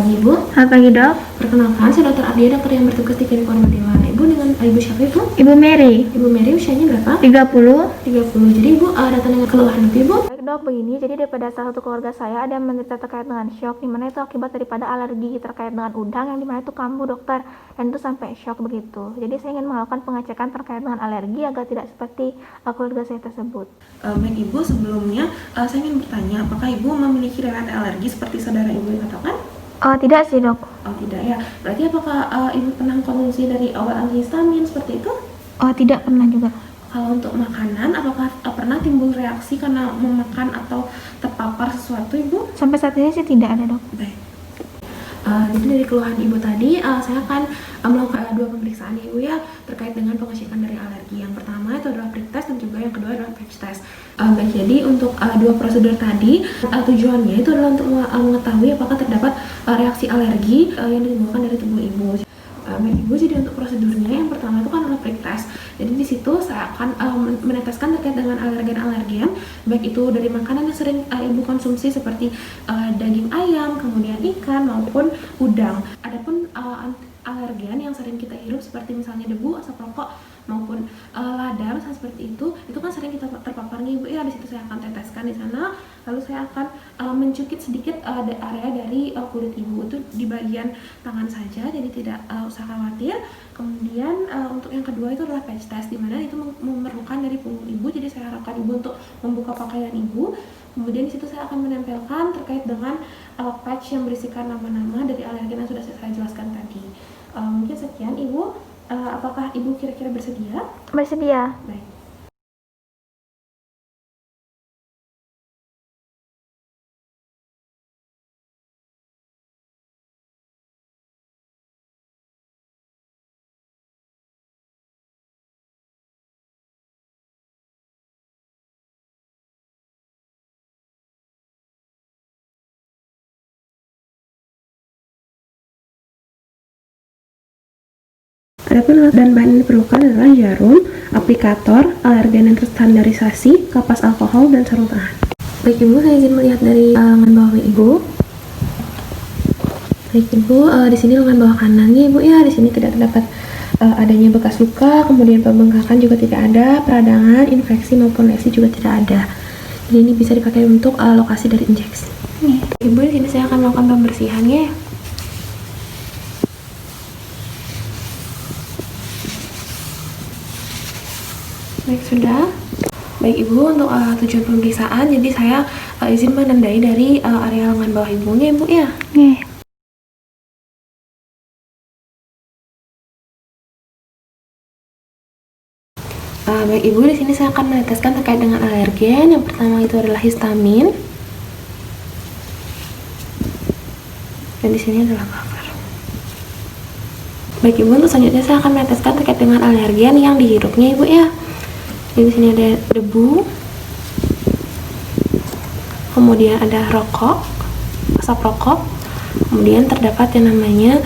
pagi Ibu. Selamat pagi dok. Perkenalkan, saya Dr. Ardia, dokter yang bertugas di klinik Warmatilan. Ibu dengan Ibu siapa Ibu? Ibu Mary. Ibu Mary usianya berapa? 30. 30. Jadi Ibu datang dengan keluhan apa Ibu? Baik dok, begini. Jadi daripada salah satu keluarga saya ada menderita terkait dengan shock, dimana itu akibat daripada alergi terkait dengan udang yang dimana itu kambuh dokter, dan itu sampai shock begitu. Jadi saya ingin melakukan pengecekan terkait dengan alergi agar tidak seperti keluarga saya tersebut. Baik Ibu, sebelumnya saya ingin bertanya, apakah Ibu memiliki riwayat alergi seperti saudara Ibu yang katakan? Tidak sih dok. Oh tidak ya. Berarti apakah Ibu pernah konsumsi dari obat antihistamin seperti itu? Tidak pernah juga. Kalau untuk makanan, apakah pernah timbul reaksi karena memakan atau terpapar sesuatu Ibu? Sampai saat ini sih tidak ada dok. Baik. Jadi dari keluhan Ibu tadi, saya akan melakukan dua pemeriksaan Ibu ya terkait dengan pengecekan dari alergi. Yang pertama itu adalah prick test dan juga yang kedua adalah patch test. Baik, jadi untuk dua prosedur tadi tujuannya itu adalah untuk mengetahui apakah terdapat reaksi alergi yang ditimbulkan dari tubuh Ibu. Baik Ibu, jadi untuk prosedurnya yang pertama itu kan adalah prick test. Jadi di situ saya akan meneteskan terkait dengan alergen-alergen, baik itu dari makanan yang sering Ibu konsumsi seperti daging ayam, kemudian ikan maupun udang. Adapun alergen yang sering kita hirup seperti misalnya debu, asap rokok maupun lada, misalnya seperti itu kan sering kita terpapar nih Ibu ya. Di situ saya akan teteskan di sana, lalu saya akan mencukit sedikit area dari kulit Ibu itu di bagian tangan saja, jadi tidak usah khawatir. Kemudian untuk yang kedua itu adalah patch test, dimana itu memerlukan dari punggung Ibu, jadi saya harapkan Ibu untuk membuka pakaian Ibu. Kemudian di situ saya akan menempelkan terkait dengan patch yang berisikan nama-nama dari alergen yang sudah saya jelaskan tadi. Mungkin sekian Ibu. Apakah Ibu kira-kira bersedia? Bersedia. Baik. Adapun alat dan bahan yang diperlukan adalah jarum, aplikator, alergen yang terstandarisasi, kapas alkohol, dan sarung tangan. Baik Ibu, saya izin melihat dari lengan bawah Ibu. Baik Ibu, di sini lengan bawah kanannya Ibu ya, di sini tidak terdapat adanya bekas luka, kemudian pembengkakan juga tidak ada, peradangan, infeksi maupun lesi juga tidak ada. Jadi ini bisa dipakai untuk lokasi dari injeksi. Ibu, di sini saya akan melakukan pembersihannya. Baik, sudah. Baik Ibu, untuk tujuan pemeriksaan, jadi saya izin menandai dari area lengan bawah Ibunya Ibu ya. Baik Ibu, di sini saya akan meneteskan terkait dengan alergen. Yang pertama itu adalah histamin, dan di sini adalah buffer. Baik Ibu, untuk selanjutnya saya akan meneteskan terkait dengan alergen yang dihirupnya Ibu ya. Jadi di sini ada debu, kemudian ada rokok, asap rokok, kemudian terdapat yang namanya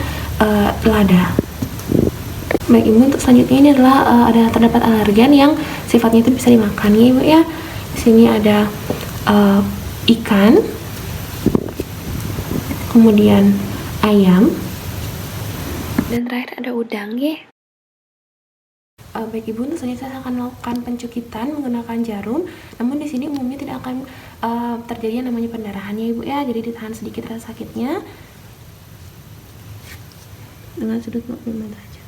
lada. Baik Ibu, untuk selanjutnya ini adalah terdapat alergen yang sifatnya itu bisa dimakan ya Ibu ya. Di sini ada ikan, kemudian ayam, dan terakhir ada udang ya. Baik Ibu, untuk selanjutnya saya akan melakukan pencukitan menggunakan jarum. Namun di sini umumnya tidak akan terjadi yang namanya pendarahan ya Ibu ya. Jadi ditahan sedikit rasa sakitnya dengan sudut 45 derajat.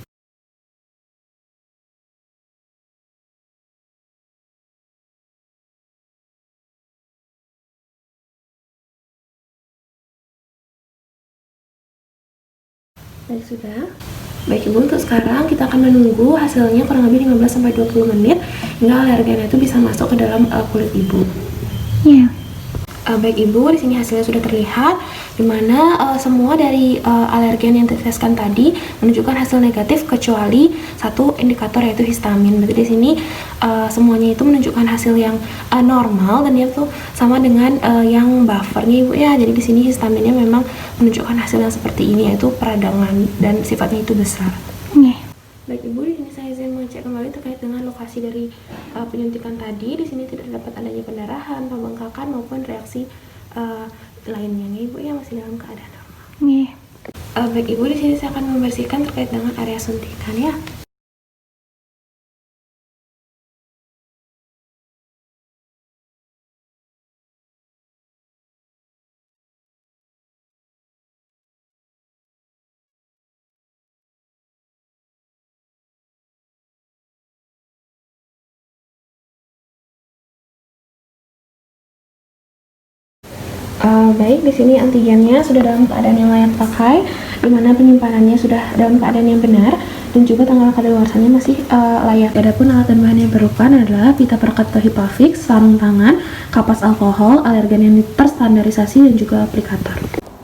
Baik, sudah. Baik Ibu, untuk sekarang kita akan menunggu hasilnya kurang lebih 15-20 menit hingga alergen itu bisa masuk ke dalam kulit Ibu. Iya. Baik Ibu, di sini hasilnya sudah terlihat, dimana semua dari alergen yang diteteskan tadi menunjukkan hasil negatif kecuali satu indikator yaitu histamin. Berarti di sini semuanya itu menunjukkan hasil yang normal dan dia tuh sama dengan yang buffernya Ibu ya. Jadi di sini histaminnya memang menunjukkan hasil yang seperti ini, yaitu peradangan dan sifatnya itu besar. Baik Ibu, di sini saya izin mengecek kembali terkait dengan lokasi dari penyuntikan tadi. Di sini tidak dapat adanya pendarahan, pembengkakan maupun reaksi lainnya Ibu ya, masih dalam keadaan normal. Baik Ibu, di sini saya akan membersihkan terkait dengan area suntikan ya. Baik, di sini antigennya sudah dalam keadaan yang layak pakai, di mana penyimpanannya sudah dalam keadaan yang benar, dan juga tanggal kadaluarsanya masih layak. Adapun alat dan bahan yang diperlukan adalah pita perekat atau Hipafix, sarung tangan, kapas alkohol, alergen yang terstandarisasi, dan juga aplikator.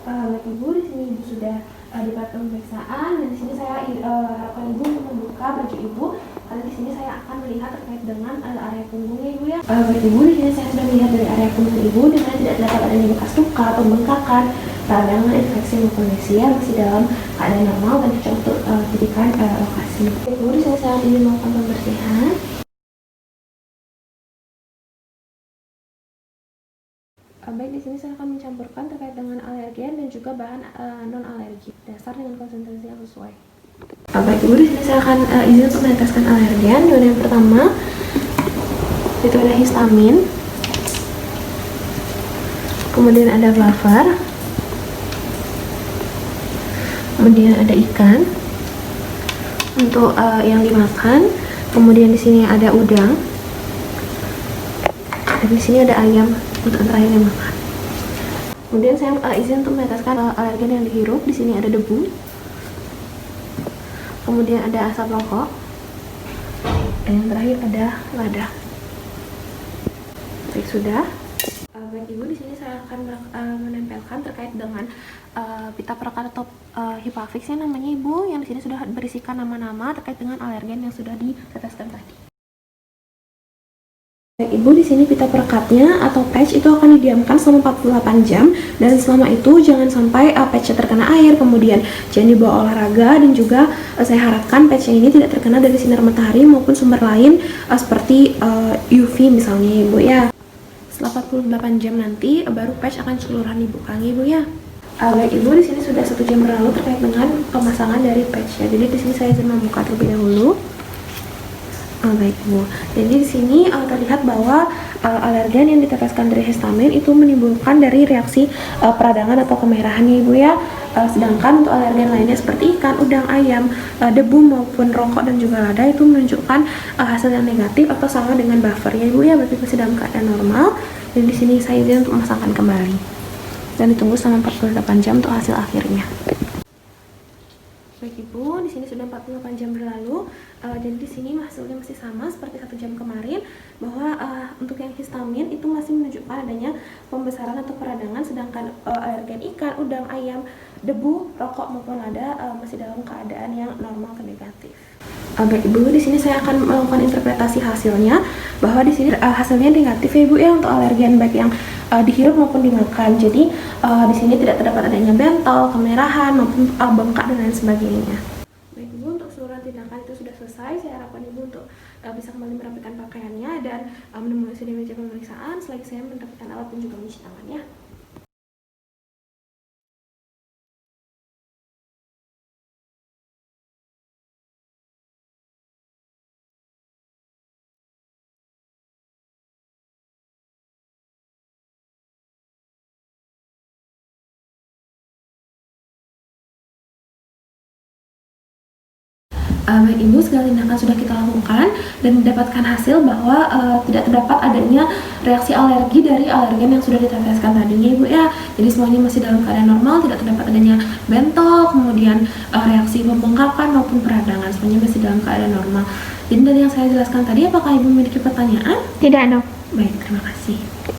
Baik Ibu, di sini Ibu sudah di part pemeriksaan, dan di sini saya harapkan Ibu untuk membuka baju Ibu. Karena di sini saya akan melihat terkait dengan area punggungnya Ibu ya. Baik Ibu, di sini saya sudah melihat dari area punggung Ibu dengan tidak terdapat adanya bekas luka atau bengkakan, peradangan, infeksi maupun lesia, masih dalam keadaan normal dan cocok untuk dijadikan lokasi. Ibu, di sini saya ingin melakukan pembersihan. Baik, di sini saya akan mencampurkan terkait dengan alergen dan juga bahan non alergi dasar dengan konsentrasi yang sesuai. Baik Ibu, di sini saya akan izin untuk meneteskan alergen. Yang pertama itu ada histamin, kemudian ada buffer, kemudian ada ikan untuk yang dimakan, kemudian di sini ada udang, dan di sini ada ayam untuk terakhir yang makan. Kemudian saya izin untuk meneteskan alergen yang dihirup. Di sini ada debu, kemudian ada asap rokok, dan yang terakhir ada lada. Baik, sudah. Baik Ibu, di sini saya akan menempelkan terkait dengan pita perekat atau Hipafix yang namanya Ibu, yang di sini sudah berisikan nama-nama terkait dengan alergen yang sudah diteteskan tadi. Baik Ibu, di sini pita perekatnya atau patch itu akan didiamkan selama 48 jam, dan selama itu jangan sampai patchnya terkena air, kemudian jangan dibawa olahraga, dan juga saya harapkan patchnya ini tidak terkena dari sinar matahari maupun sumber lain seperti UV misalnya Ibu ya. Setelah 48 jam nanti baru patch akan keseluruhan dibuka Ibu ya. Baik Ibu, di sini sudah 1 jam berlalu terkait dengan pemasangan dari patchnya. Jadi di sini saya izin membuka terlebih dahulu. Baik Bu, jadi di sini terlihat bahwa alergen yang diteteskan dari histamin itu menimbulkan dari reaksi peradangan atau kemerahan ya Ibu ya. Sedangkan untuk alergen lainnya seperti ikan, udang, ayam, debu maupun rokok dan juga lada itu menunjukkan hasil yang negatif atau sama dengan buffer ya Ibu ya, berarti masih dalam keadaan normal. Dan di sini saya izin untuk memasangkan kembali dan ditunggu selama 48 jam untuk hasil akhirnya. Baik Ibu, di sini sudah 48 jam berlalu, dan di sini hasilnya masih sama seperti 1 jam kemarin, bahwa untuk yang histamin itu masih menunjukkan adanya pembesaran atau peradangan, sedangkan alergen ikan, udang, ayam, debu, rokok maupun lada masih dalam keadaan yang normal ke negatif. Baik Ibu, di sini saya akan melakukan interpretasi hasilnya, bahwa di sini hasilnya negatif ya Ibu ya untuk alergen baik yang dihirup maupun dimakan. Jadi di sini tidak terdapat adanya bentol, kemerahan maupun bengkak dan lain sebagainya. Baik Ibu, untuk seluruh tindakan itu sudah selesai. Saya harapkan Ibu untuk bisa kembali merapikan pakaiannya dan menemui di meja pemeriksaan selagi saya mendapatkan alat dan juga mencuci tangan ya. Baik Ibu, segala tindakan sudah kita lakukan dan mendapatkan hasil bahwa tidak terdapat adanya reaksi alergi dari alergen yang sudah diteteskan tadinya Ibu ya. Jadi semuanya masih dalam keadaan normal, tidak terdapat adanya bentol, kemudian reaksi pembengkakan maupun peradangan, semuanya masih dalam keadaan normal. Jadi dari yang saya jelaskan tadi, apakah Ibu memiliki pertanyaan? Tidak, Dok. Baik, terima kasih.